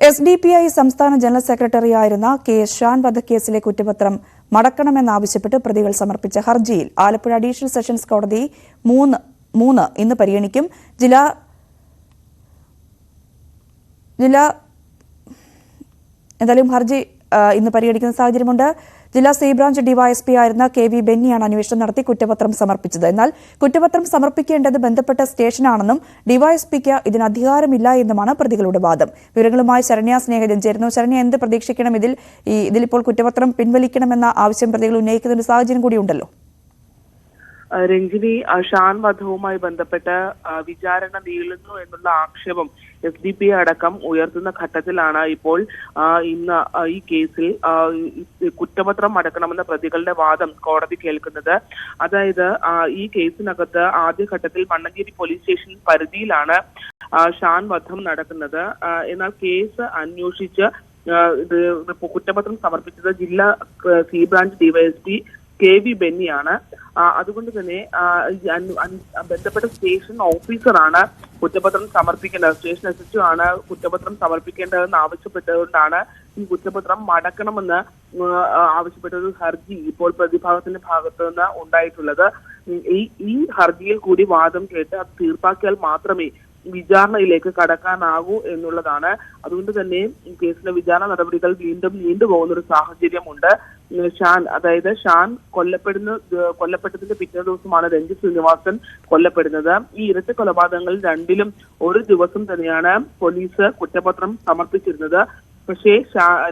SDPI സംസ്ഥാന general സെക്രട്ടറിയായിരുന്ന KS. Shaan വധക്കേസിലെ കുറ്റപത്രം മടക്കണമെന്നാവശ്യപ്പെട്ട് പ്രതികൾ സമർപ്പിച്ച ഹർജിയിൽ ആലപ്പുഴ അഡീഷണൽ സെഷൻസ് കോടതി 3 ഇന്ന് പരിഗണിക്കും. ഹർജി ഇന്ന് പരിഗണിക്കുന്ന സാഹചര്യമുണ്ട്. ജില്ലാ സി ബ്രാഞ്ച് ഡിവൈഎസ്പി ആയിരുന്ന KV ബെന്നിയാണ് അന്വേഷണം നടത്തി കുറ്റപത്രം സമർപ്പിച്ചത്. എന്നാൽ കുറ്റപത്രം സമർപ്പിക്കേണ്ടത് ബന്ധപ്പെട്ട സ്റ്റേഷനാണെന്നും ഡിവൈഎസ്പിക്ക് ഇതിന് അധികാരമില്ല എന്നുമാണ് പ്രതികളുടെ വാദം. വിവരങ്ങളുമായി ശരണ്യ സ്നേഹജൻ ചേരുന്നു. ശരണ്യ, എന്ത് പ്രതീക്ഷിക്കണം? ഇതിലിപ്പോൾ കുറ്റപത്രം പിൻവലിക്കണമെന്ന ആവശ്യം പ്രതികൾ ഉന്നയിക്കുന്ന ഒരു സാഹചര്യം കൂടിയുണ്ടല്ലോ. രഞ്ജിനി, ഷാൻ വധവുമായി ബന്ധപ്പെട്ട് വിചാരണ നീളുന്നു എന്നുള്ള ആക്ഷേപം SDPI അടക്കം ഉയർത്തുന്ന ഘട്ടത്തിലാണ് ഇപ്പോൾ ഇന്ന് ഈ കേസിൽ കുറ്റപത്രം മടക്കണമെന്ന പ്രതികളുടെ വാദം കോടതി കേൾക്കുന്നത്. അതായത് ഈ കേസിനകത്ത് ആദ്യഘട്ടത്തിൽ മണ്ണഞ്ചേരി പോലീസ് സ്റ്റേഷൻ പരിധിയിലാണ് ഷാൻ വധം നടക്കുന്നത്. എന്നാൽ കേസ് അന്വേഷിച്ച് കുറ്റപത്രം സമർപ്പിച്ചത് ജില്ലാ സി ബ്രാഞ്ച് ഡിവൈഎസ്പി KV ബെന്നിയാണ്. അതുകൊണ്ട് തന്നെ ബന്ധപ്പെട്ട സ്റ്റേഷൻ ഓഫീസറാണ് കുറ്റപത്രം സമർപ്പിക്കേണ്ടത്. സ്റ്റേഷൻ SHO ആണ് കുറ്റപത്രം സമർപ്പിക്കേണ്ടതെന്ന് ആവശ്യപ്പെട്ടുകൊണ്ടാണ് ഈ കുറ്റപത്രം മടക്കണമെന്ന് ആവശ്യപ്പെട്ട ഒരു ഹർജി ഇപ്പോൾ പ്രതിഭാഗത്തിന്റെ ഭാഗത്തു നിന്ന് ഉണ്ടായിട്ടുള്ളത്. ഈ ഹർജിയിൽ കൂടി വാദം കേട്ട് അത് തീർപ്പാക്കിയാൽ മാത്രമേ വിചാരണയിലേക്ക് കടക്കാനാകൂ എന്നുള്ളതാണ്. അതുകൊണ്ട് തന്നെ കേസിലെ വിചാരണ നടപടികൾ വീണ്ടും നീണ്ടുപോകുന്ന ഒരു സാഹചര്യമുണ്ട്. ഷാൻ കൊല്ലപ്പെട്ടതിന്റെ പിറ്റേ ദിവസമാണ് രഞ്ജിത്ത് ശ്രീനിവാസൻ കൊല്ലപ്പെടുന്നത്. ഈ ഇരട്ട കൊലപാതകങ്ങളിൽ രണ്ടിലും ഒരു ദിവസം തന്നെയാണ് പോലീസ് കുറ്റപത്രം സമർപ്പിച്ചിരുന്നത്. പക്ഷേ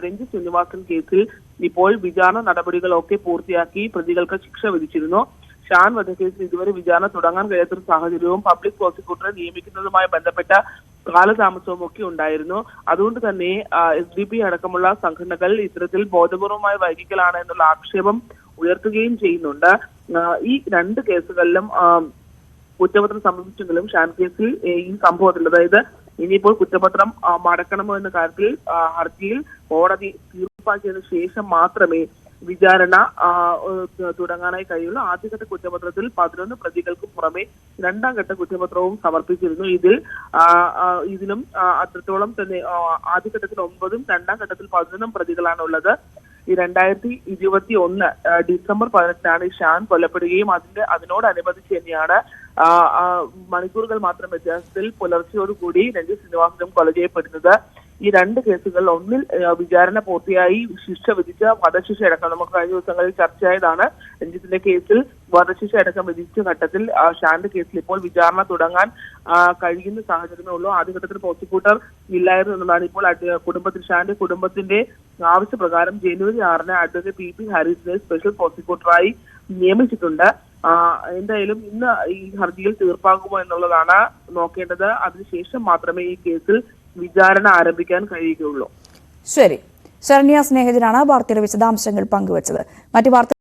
രഞ്ജിത്ത് ശ്രീനിവാസൻ കേസിൽ ഇപ്പോൾ വിചാരണ നടപടികളൊക്കെ പൂർത്തിയാക്കി പ്രതികൾക്ക് ശിക്ഷ വിധിച്ചിരുന്നു. ഷാൻ വധക്കേസിൽ ഇതുവരെ വിചാരണ തുടങ്ങാൻ കഴിയാത്തൊരു സാഹചര്യവും പബ്ലിക് പ്രോസിക്യൂട്ടറെ നിയമിക്കുന്നതുമായി ബന്ധപ്പെട്ട കാലതാമസവും ഒക്കെ ഉണ്ടായിരുന്നു. അതുകൊണ്ട് തന്നെ SDPI അടക്കമുള്ള സംഘടനകൾ ഇത്തരത്തിൽ ബോധപൂർവമായ വൈകിക്കലാണ് എന്നുള്ള ആക്ഷേപം ഉയർത്തുകയും ചെയ്യുന്നുണ്ട്. ഈ രണ്ട് കേസുകളിലും കുറ്റപത്രം സമർപ്പിച്ചെങ്കിലും ഷാൻ കേസിൽ ഈ സംഭവത്തിൽ, അതായത് ഇനിയിപ്പോൾ കുറ്റപത്രം മടക്കണമോ എന്ന കാര്യത്തിൽ ഹർജിയിൽ കോടതി തീർപ്പാക്കിയതിനു ശേഷം മാത്രമേ വിചാരണ തുടങ്ങാനായി കഴിയുള്ളൂ. ആദ്യഘട്ട കുറ്റപത്രത്തിൽ 11 പ്രതികൾക്ക് പുറമെ രണ്ടാം ഘട്ട കുറ്റപത്രവും സമർപ്പിച്ചിരുന്നു. ഇതിലും അത്രത്തോളം തന്നെ ആദ്യഘട്ടത്തിൽ 9 രണ്ടാം ഘട്ടത്തിൽ 11 പ്രതികളാണ് ഉള്ളത്. ഈ 2021 ഡിസംബർ 18 ഷാൻ കൊല്ലപ്പെടുകയും അതിനോടനുബന്ധിച്ച് തന്നെയാണ് മണിക്കൂറുകൾ മാത്രം വ്യത്യാസത്തിൽ പുലർച്ചയോടുകൂടി രഞ്ജിത്ത് ശ്രീനിവാസനും കൊല ചെയ്യപ്പെടുന്നത്. ഈ രണ്ട് കേസുകൾ ഒന്നിൽ വിചാരണ പൂർത്തിയായി ശിക്ഷ വിധിച്ച വധശിക്ഷ അടക്കം നമുക്ക് കഴിഞ്ഞ ദിവസങ്ങളിൽ ചർച്ചയായതാണ്. രഞ്ജിത്തിന്റെ കേസിൽ വധശിക്ഷ അടക്കം വിധിച്ച ഘട്ടത്തിൽ ഷാന്റെ കേസിൽ ഇപ്പോൾ വിചാരണ തുടങ്ങാൻ കഴിയുന്ന സാഹചര്യമേ ഉള്ളൂ. ആദ്യഘട്ടത്തിൽ പ്രോസിക്യൂട്ടർ ഇല്ലായിരുന്നു എന്നതാണ് ഇപ്പോൾ ഷാന്റെ കുടുംബത്തിന്റെ ആവശ്യപ്രകാരം ജനുവരി 6 അഡ്വക്കേറ്റ് PP ഹാരിസിനെ സ്പെഷ്യൽ പ്രോസിക്യൂട്ടറായി നിയമിച്ചിട്ടുണ്ട്. എന്തായാലും ഇന്ന് ഈ ഹർജിയിൽ തീർപ്പാകുമോ എന്നുള്ളതാണ് നോക്കേണ്ടത്. അതിനുശേഷം മാത്രമേ ഈ കേസിൽ വിചാരണ ആരംഭിക്കാൻ കഴിയുകയുള്ളൂ. ശരി, ശരണ്യ സ്നേഹജനാണ് വാർത്തയുടെ വിശദാംശങ്ങൾ പങ്കുവച്ചത്. മറ്റു വാർത്ത